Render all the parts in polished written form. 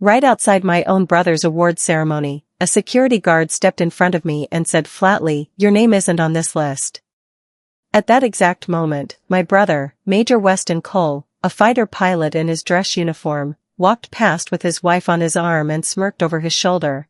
Right outside my own brother's award ceremony, a security guard stepped in front of me and said flatly, "Your name isn't on this list." At that exact moment, my brother, Major Weston Cole, a fighter pilot in his dress uniform, walked past with his wife on his arm and smirked over his shoulder.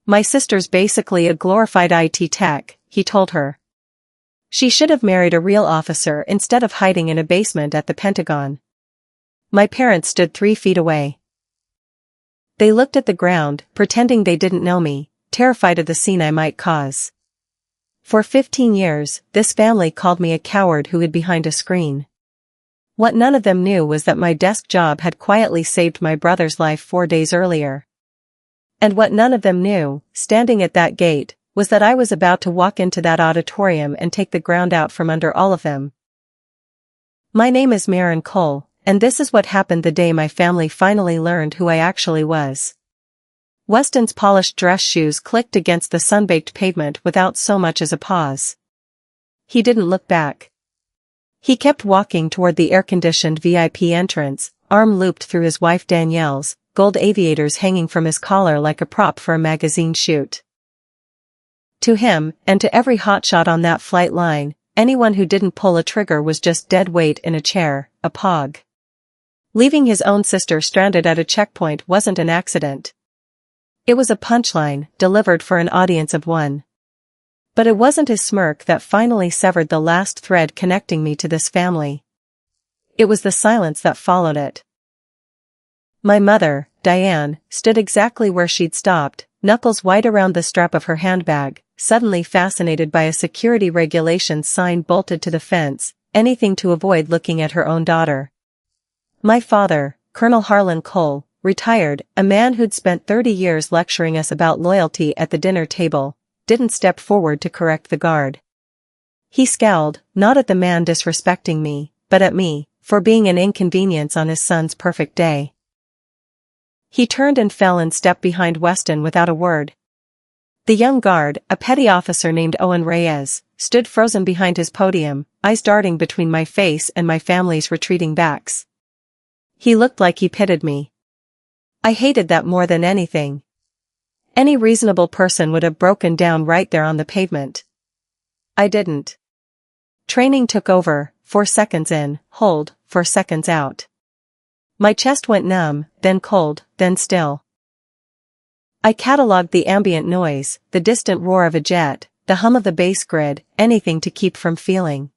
"My sister's basically a glorified IT tech," he told her. "She should have married a real officer instead of hiding in a basement at the Pentagon." My parents stood 3 feet away. They looked at the ground, pretending they didn't know me, terrified of the scene I might cause. For 15 years, this family called me a coward who hid behind a screen. What none of them knew was that my desk job had quietly saved my brother's life 4 days earlier. And what none of them knew, standing at that gate, was that I was about to walk into that auditorium and take the ground out from under all of them. My name is Marin Cole, and this is what happened the day my family finally learned who I actually was. Weston's polished dress shoes clicked against the sun-baked pavement without so much as a pause. He didn't look back. He kept walking toward the air-conditioned VIP entrance, arm looped through his wife Danielle's, gold aviators hanging from his collar like a prop for a magazine shoot. To him, and to every hotshot on that flight line, anyone who didn't pull a trigger was just dead weight in a chair, a pog. Leaving his own sister stranded at a checkpoint wasn't an accident. It was a punchline, delivered for an audience of one. But it wasn't his smirk that finally severed the last thread connecting me to this family. It was the silence that followed it. My mother, Diane, stood exactly where she'd stopped, knuckles white around the strap of her handbag, suddenly fascinated by a security regulations sign bolted to the fence, anything to avoid looking at her own daughter. My father, Colonel Harlan Cole, retired, a man who'd spent 30 years lecturing us about loyalty at the dinner table, didn't step forward to correct the guard. He scowled, not at the man disrespecting me, but at me, for being an inconvenience on his son's perfect day. He turned and fell in step behind Weston without a word. The young guard, a petty officer named Owen Reyes, stood frozen behind his podium, eyes darting between my face and my family's retreating backs. He looked like he pitied me. I hated that more than anything. Any reasonable person would have broken down right there on the pavement. I didn't. Training took over, 4 seconds in, hold, 4 seconds out. My chest went numb, then cold, then still. I catalogued the ambient noise, the distant roar of a jet, the hum of the bass grid, anything to keep from feeling.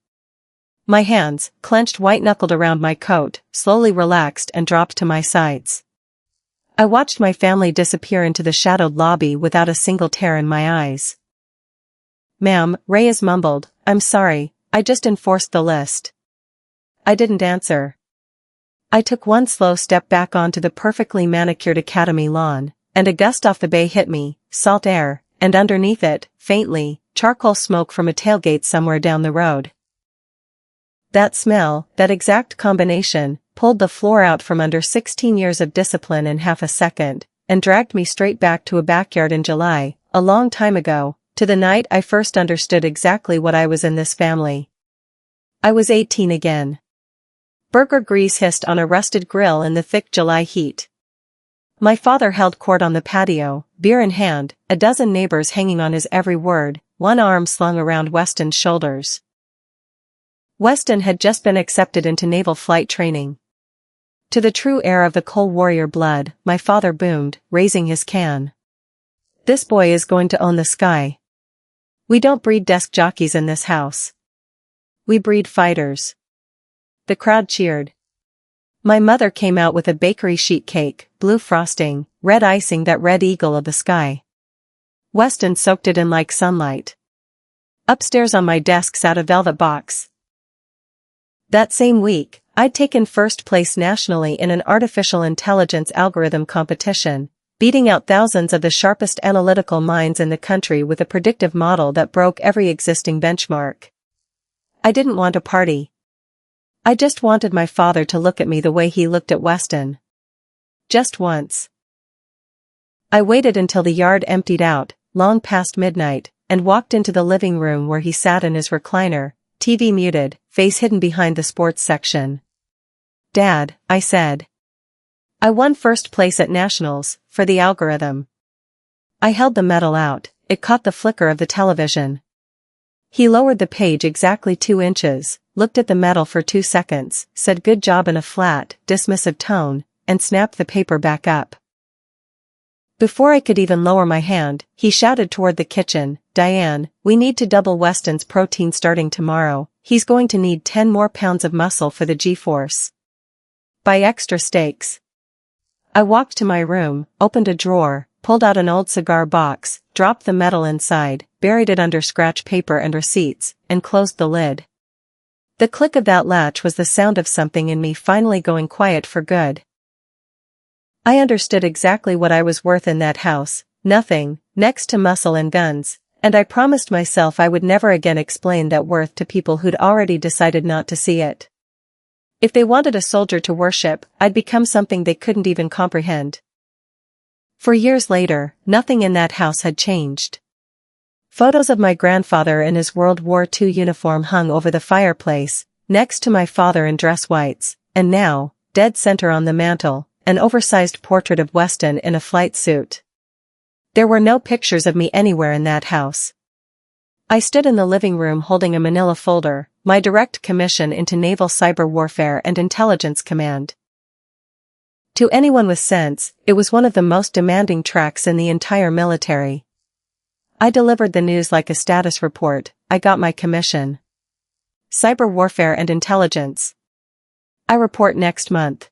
My hands, clenched white-knuckled around my coat, slowly relaxed and dropped to my sides. I watched my family disappear into the shadowed lobby without a single tear in my eyes. "Ma'am," Reyes mumbled, "I'm sorry, I just enforced the list." I didn't answer. I took one slow step back onto the perfectly manicured academy lawn, and a gust off the bay hit me, salt air, and underneath it, faintly, charcoal smoke from a tailgate somewhere down the road. That smell, that exact combination, pulled the floor out from under 16 years of discipline in half a second, and dragged me straight back to a backyard in July, a long time ago, to the night I first understood exactly what I was in this family. I was 18 again. Burger grease hissed on a rusted grill in the thick July heat. My father held court on the patio, beer in hand, a dozen neighbors hanging on his every word, one arm slung around Weston's shoulders. Weston had just been accepted into naval flight training. To the true heir of the Cole warrior blood, my father boomed, raising his can. "This boy is going to own the sky. We don't breed desk jockeys in this house. We breed fighters." The crowd cheered. My mother came out with a bakery sheet cake, blue frosting, red icing, that red eagle of the sky. Weston soaked it in like sunlight. Upstairs on my desk sat a velvet box. That same week, I'd taken first place nationally in an artificial intelligence algorithm competition, beating out thousands of the sharpest analytical minds in the country with a predictive model that broke every existing benchmark. I didn't want a party. I just wanted my father to look at me the way he looked at Weston. Just once. I waited until the yard emptied out, long past midnight, and walked into the living room where he sat in his recliner, TV muted, face hidden behind the sports section. "Dad," I said. I won first place at nationals, for the algorithm. I held the medal out, it caught the flicker of the television. He lowered the page exactly 2 inches, looked at the medal for 2 seconds, said good job in a flat, dismissive tone, and snapped the paper back up. Before I could even lower my hand, he shouted toward the kitchen, "Diane, we need to double Weston's protein starting tomorrow, he's going to need 10 more pounds of muscle for the G-force. Buy extra steaks." I walked to my room, opened a drawer, pulled out an old cigar box, dropped the medal inside, buried it under scratch paper and receipts, and closed the lid. The click of that latch was the sound of something in me finally going quiet for good. I understood exactly what I was worth in that house, nothing, next to muscle and guns, and I promised myself I would never again explain that worth to people who'd already decided not to see it. If they wanted a soldier to worship, I'd become something they couldn't even comprehend. For years later, nothing in that house had changed. Photos of my grandfather in his World War II uniform hung over the fireplace, next to my father in dress whites, and now, dead center on the mantel, an oversized portrait of Weston in a flight suit. There were no pictures of me anywhere in that house. I stood in the living room holding a manila folder, my direct commission into Naval Cyber Warfare and Intelligence Command. To anyone with sense, it was one of the most demanding tracks in the entire military. I delivered the news like a status report. I got my commission. Cyber Warfare and Intelligence. I report next month.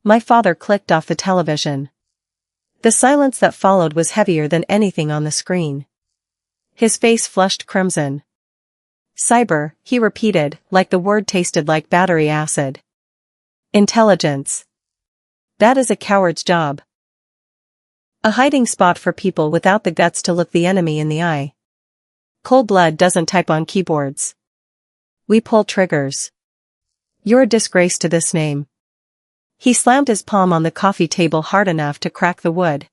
My father clicked off the television. The silence that followed was heavier than anything on the screen. His face flushed crimson. Cyber, he repeated, like the word tasted like battery acid. Intelligence. That is a coward's job. A hiding spot for people without the guts to look the enemy in the eye. Cold blood doesn't type on keyboards. We pull triggers. You're a disgrace to this name. He slammed his palm on the coffee table hard enough to crack the wood.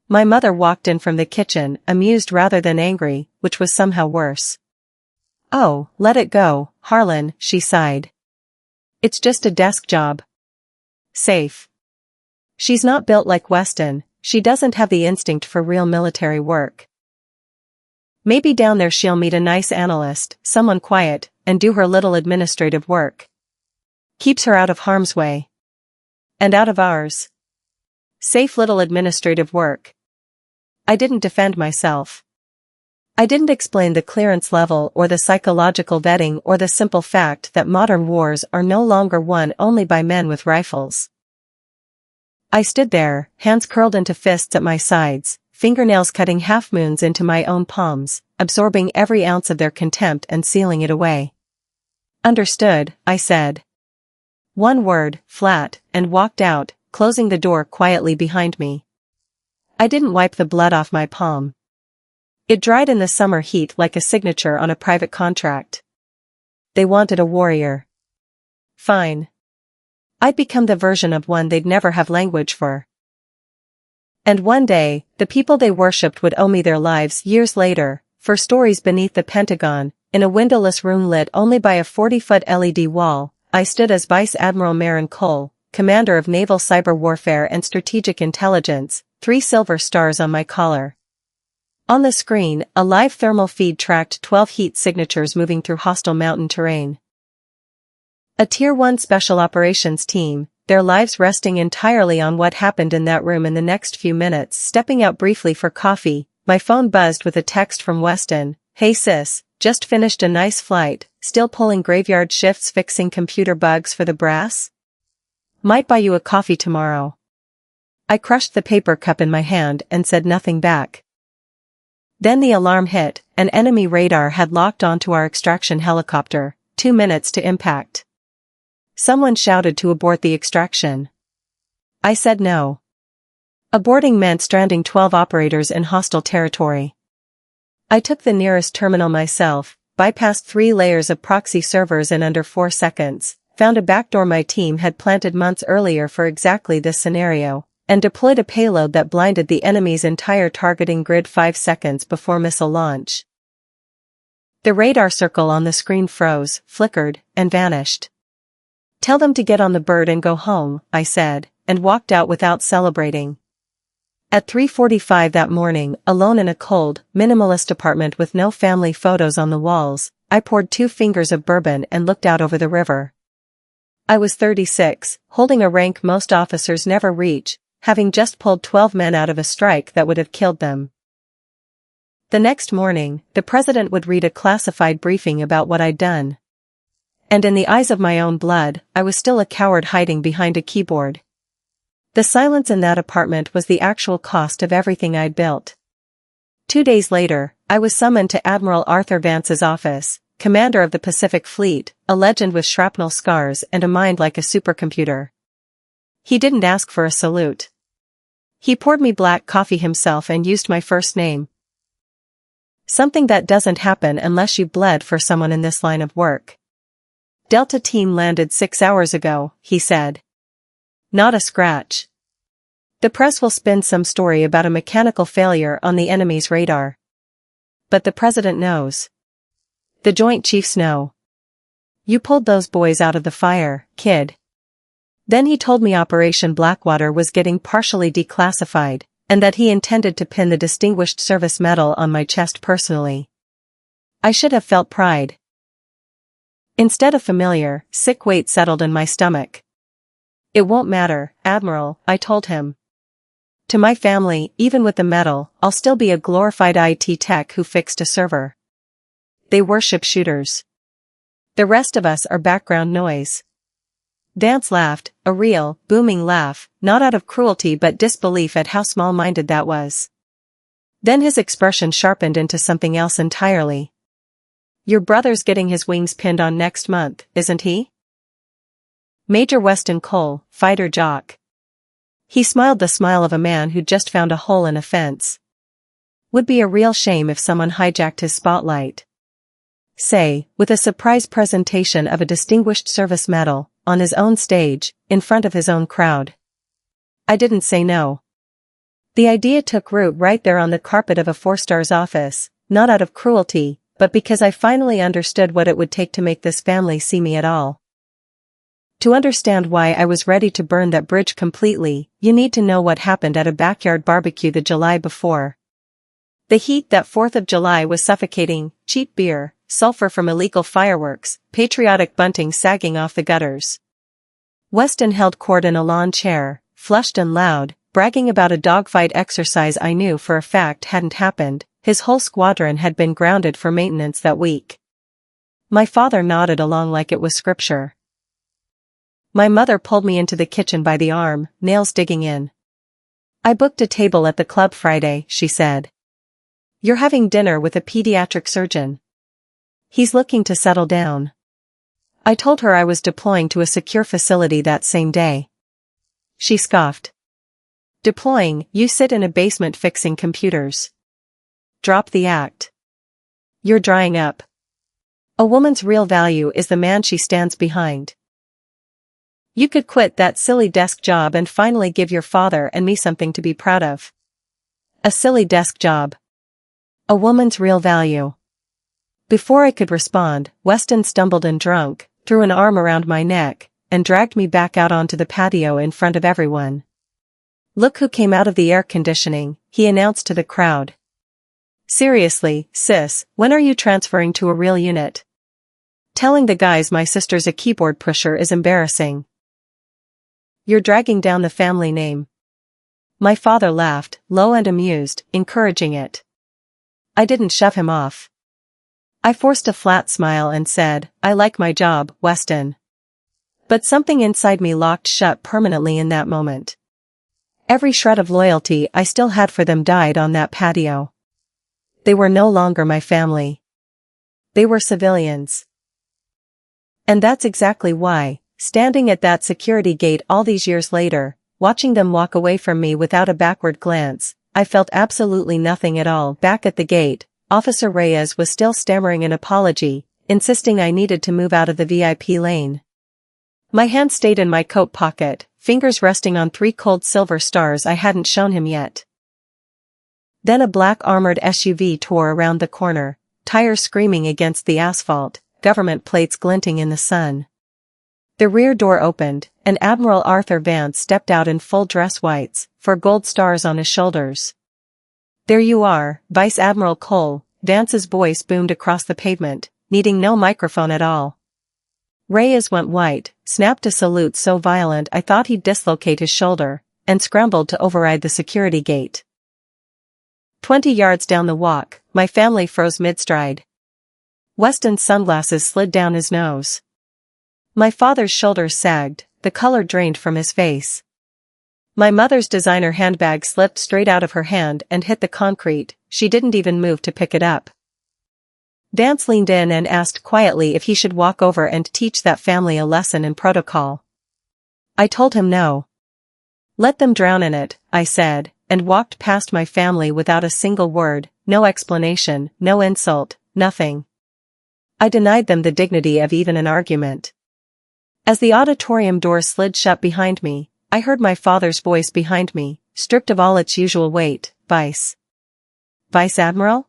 My mother walked in from the kitchen, amused rather than angry, which was somehow worse. "Oh, let it go, Harlan," she sighed. "It's just a desk job. Safe. She's not built like Weston, she doesn't have the instinct for real military work. Maybe down there she'll meet a nice analyst, someone quiet, and do her little administrative work. Keeps her out of harm's way. And out of ours. Safe little administrative work." I didn't defend myself. I didn't explain the clearance level or the psychological vetting or the simple fact that modern wars are no longer won only by men with rifles. I stood there, hands curled into fists at my sides, fingernails cutting half-moons into my own palms, absorbing every ounce of their contempt and sealing it away. "Understood," I said. One word, flat, and walked out, closing the door quietly behind me. I didn't wipe the blood off my palm. It dried in the summer heat like a signature on a private contract. They wanted a warrior. Fine. I'd become the version of one they'd never have language for. And one day, the people they worshipped would owe me their lives years later, for stories beneath the Pentagon, in a windowless room lit only by a 40-foot LED wall. I stood as Vice Admiral Marin Cole, commander of Naval Cyber Warfare and Strategic Intelligence, 3 silver stars on my collar. On the screen, a live thermal feed tracked 12 heat signatures moving through hostile mountain terrain. A Tier 1 Special Operations team, their lives resting entirely on what happened in that room in the next few minutes. Stepping out briefly for coffee, my phone buzzed with a text from Weston. "Hey sis, just finished a nice flight, still pulling graveyard shifts fixing computer bugs for the brass? Might buy you a coffee tomorrow." I crushed the paper cup in my hand and said nothing back. Then the alarm hit, and enemy radar had locked onto our extraction helicopter, 2 minutes to impact. Someone shouted to abort the extraction. I said no. Aborting meant stranding 12 operators in hostile territory. I took the nearest terminal myself, bypassed 3 layers of proxy servers in under 4 seconds, found a backdoor my team had planted months earlier for exactly this scenario, and deployed a payload that blinded the enemy's entire targeting grid 5 seconds before missile launch. The radar circle on the screen froze, flickered, and vanished. "Tell them to get on the bird and go home," I said, and walked out without celebrating. At 3:45 that morning, alone in a cold, minimalist apartment with no family photos on the walls, I poured 2 fingers of bourbon and looked out over the river. I was 36, holding a rank most officers never reach, having just pulled 12 men out of a strike that would have killed them. The next morning, the president would read a classified briefing about what I'd done. And in the eyes of my own blood, I was still a coward hiding behind a keyboard. The silence in that apartment was the actual cost of everything I'd built. 2 days later, I was summoned to Admiral Arthur Vance's office, commander of the Pacific Fleet, a legend with shrapnel scars and a mind like a supercomputer. He didn't ask for a salute. He poured me black coffee himself and used my first name. Something that doesn't happen unless you bled for someone in this line of work. Delta team landed 6 hours ago, he said. Not a scratch. The press will spin some story about a mechanical failure on the enemy's radar. But the president knows. The Joint Chiefs know. You pulled those boys out of the fire, kid. Then he told me Operation Blackwater was getting partially declassified, and that he intended to pin the Distinguished Service Medal on my chest personally. I should have felt pride. Instead of familiar, sick weight settled in my stomach. It won't matter, Admiral, I told him. To my family, even with the medal, I'll still be a glorified IT tech who fixed a server. They worship shooters. The rest of us are background noise. Vance laughed, a real, booming laugh, not out of cruelty but disbelief at how small-minded that was. Then his expression sharpened into something else entirely. Your brother's getting his wings pinned on next month, isn't he? Major Weston Cole, fighter jock. He smiled the smile of a man who'd just found a hole in a fence. Would be a real shame if someone hijacked his spotlight. Say, with a surprise presentation of a Distinguished Service Medal, on his own stage, in front of his own crowd. I didn't say no. The idea took root right there on the carpet of a 4-star's office, not out of cruelty, but because I finally understood what it would take to make this family see me at all. To understand why I was ready to burn that bridge completely, you need to know what happened at a backyard barbecue the July before. The heat that 4th of July was suffocating, cheap beer, sulfur from illegal fireworks, patriotic bunting sagging off the gutters. Weston held court in a lawn chair, flushed and loud, bragging about a dogfight exercise I knew for a fact hadn't happened. His whole squadron had been grounded for maintenance that week. My father nodded along like it was scripture. My mother pulled me into the kitchen by the arm, nails digging in. I booked a table at the club Friday, she said. You're having dinner with a pediatric surgeon. He's looking to settle down. I told her I was deploying to a secure facility that same day. She scoffed. Deploying, you sit in a basement fixing computers. Drop the act. You're drying up. A woman's real value is the man she stands behind. You could quit that silly desk job and finally give your father and me something to be proud of. A silly desk job. A woman's real value. Before I could respond, Weston stumbled and drunk, threw an arm around my neck, and dragged me back out onto the patio in front of everyone. Look who came out of the air conditioning, he announced to the crowd. Seriously, sis, when are you transferring to a real unit? Telling the guys my sister's a keyboard pusher is embarrassing. You're dragging down the family name. My father laughed, low and amused, encouraging it. I didn't shove him off. I forced a flat smile and said, I like my job, Weston. But something inside me locked shut permanently in that moment. Every shred of loyalty I still had for them died on that patio. They were no longer my family. They were civilians. And that's exactly why, standing at that security gate all these years later, watching them walk away from me without a backward glance, I felt absolutely nothing at all. Back at the gate, Officer Reyes was still stammering an apology, insisting I needed to move out of the VIP lane. My hand stayed in my coat pocket, fingers resting on 3 cold silver stars I hadn't shown him yet. Then a black armored SUV tore around the corner, tires screaming against the asphalt, government plates glinting in the sun. The rear door opened, and Admiral Arthur Vance stepped out in full dress whites, 4 gold stars on his shoulders. "There you are, Vice Admiral Cole," Vance's voice boomed across the pavement, needing no microphone at all. Reyes went white, snapped a salute so violent I thought he'd dislocate his shoulder, and scrambled to override the security gate. 20 yards down the walk, my family froze mid-stride. Weston's sunglasses slid down his nose. My father's shoulders sagged, the color drained from his face. My mother's designer handbag slipped straight out of her hand and hit the concrete. She didn't even move to pick it up. Vance leaned in and asked quietly if he should walk over and teach that family a lesson in protocol. I told him no. "Let them drown in it," I said, and walked past my family without a single word, no explanation, no insult, nothing. I denied them the dignity of even an argument. As the auditorium door slid shut behind me, I heard my father's voice behind me, stripped of all its usual weight. "Vice Admiral?"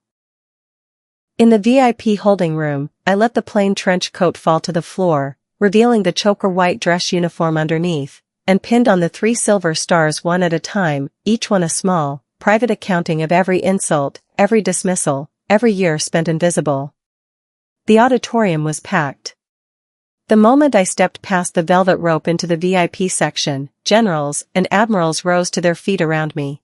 In the VIP holding room, I let the plain trench coat fall to the floor, revealing the choker white dress uniform underneath, and pinned on the 3 silver stars one at a time, each one a small, private accounting of every insult, every dismissal, every year spent invisible. The auditorium was packed. The moment I stepped past the velvet rope into the VIP section, generals and admirals rose to their feet around me.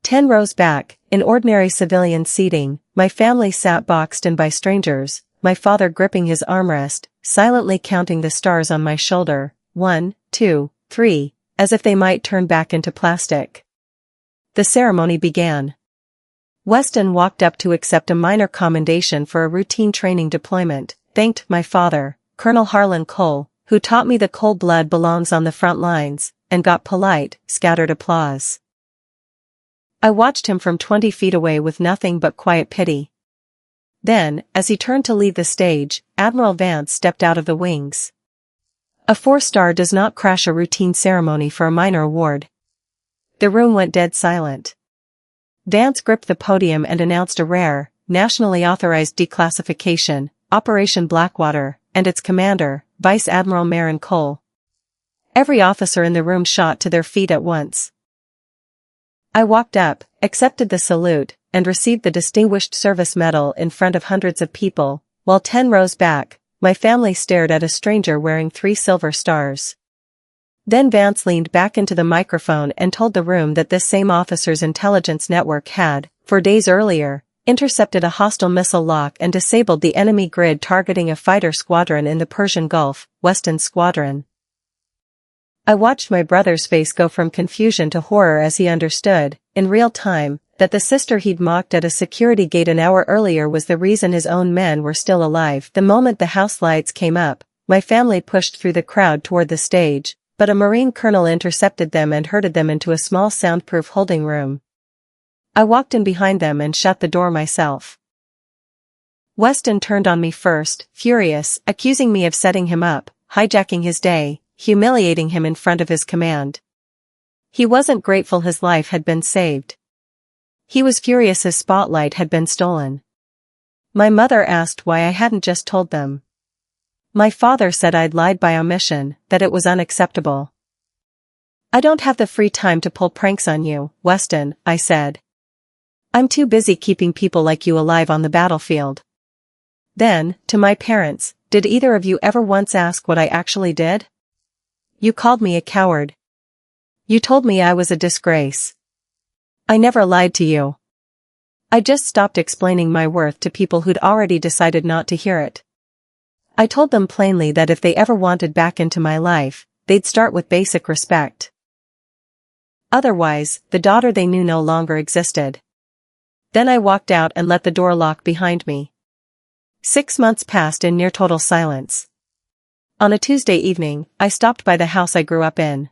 10 rows back, in ordinary civilian seating, my family sat boxed in by strangers, my father gripping his armrest, silently counting the stars on my shoulder, 1, 2, 3, as if they might turn back into plastic. The ceremony began. Weston walked up to accept a minor commendation for a routine training deployment, thanked my father, Colonel Harlan Cole, who taught me the cold blood belongs on the front lines, and got polite, scattered applause. I watched him from 20 feet away with nothing but quiet pity. Then, as he turned to leave the stage, Admiral Vance stepped out of the wings. A 4-star does not crash a routine ceremony for a minor award. The room went dead silent. Vance gripped the podium and announced a rare, nationally authorized declassification, Operation Blackwater, and its commander, Vice Admiral Marin Cole. Every officer in the room shot to their feet at once. I walked up, accepted the salute, and received the Distinguished Service Medal in front of hundreds of people, while 10 rows back, my family stared at a stranger wearing 3 silver stars. Then Vance leaned back into the microphone and told the room that this same officer's intelligence network had, 4 days earlier, intercepted a hostile missile lock and disabled the enemy grid targeting a fighter squadron in the Persian Gulf, Weston's squadron. I watched my brother's face go from confusion to horror as he understood, in real time, that the sister he'd mocked at a security gate an hour earlier was the reason his own men were still alive. The moment the house lights came up, my family pushed through the crowd toward the stage, but a Marine colonel intercepted them and herded them into a small soundproof holding room. I walked in behind them and shut the door myself. Weston turned on me first, furious, accusing me of setting him up, hijacking his day, humiliating him in front of his command. He wasn't grateful his life had been saved. He was furious his spotlight had been stolen. My mother asked why I hadn't just told them. My father said I'd lied by omission, that it was unacceptable. "I don't have the free time to pull pranks on you, Weston," I said. "I'm too busy keeping people like you alive on the battlefield." Then, to my parents, "Did either of you ever once ask what I actually did? You called me a coward. You told me I was a disgrace. I never lied to you." I just stopped explaining my worth to people who'd already decided not to hear it. I told them plainly that if they ever wanted back into my life, they'd start with basic respect. Otherwise, the daughter they knew no longer existed. Then I walked out and let the door lock behind me. 6 months passed in near total silence. On a Tuesday evening, I stopped by the house I grew up in.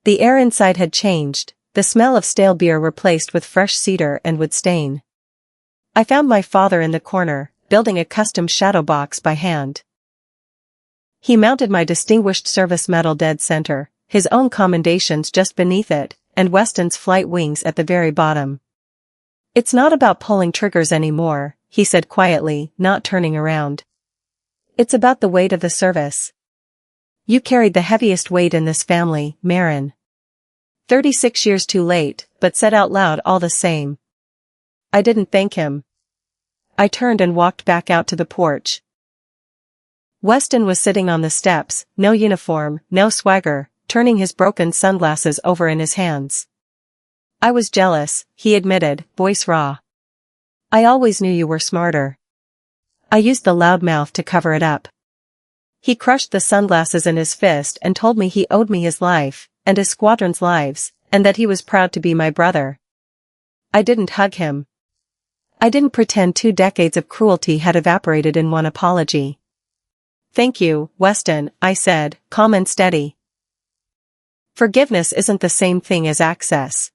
The air inside had changed, the smell of stale beer replaced with fresh cedar and wood stain. I found my father in the corner, building a custom shadow box by hand. He mounted my Distinguished Service Medal dead center, his own commendations just beneath it, and Weston's flight wings at the very bottom. "It's not about pulling triggers anymore," he said quietly, not turning around. "It's about the weight of the service. You carried the heaviest weight in this family, Marin. 36 years too late, but said out loud all the same. I didn't thank him. I turned and walked back out to the porch. Weston was sitting on the steps, no uniform, no swagger, turning his broken sunglasses over in his hands. I was jealous, he admitted, voice raw. I always knew you were smarter. I used the loud mouth to cover it up. He crushed the sunglasses in his fist and told me he owed me his life, and his squadron's lives, and that he was proud to be my brother. I didn't hug him. I didn't pretend 2 decades of cruelty had evaporated in one apology. Thank you, Weston, I said, calm and steady. Forgiveness isn't the same thing as access.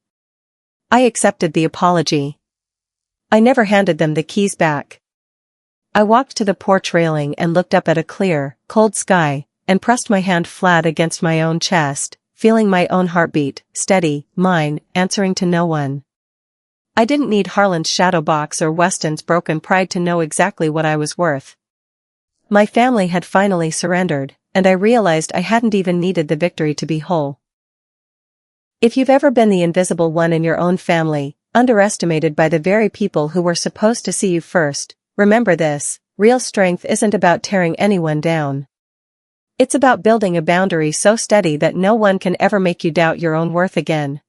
I accepted the apology. I never handed them the keys back. I walked to the porch railing and looked up at a clear, cold sky, and pressed my hand flat against my own chest, feeling my own heartbeat, steady, mine, answering to no one. I didn't need Harlan's shadow box or Weston's broken pride to know exactly what I was worth. My family had finally surrendered, and I realized I hadn't even needed the victory to be whole. If you've ever been the invisible one in your own family, underestimated by the very people who were supposed to see you first, remember this: real strength isn't about tearing anyone down. It's about building a boundary so steady that no one can ever make you doubt your own worth again.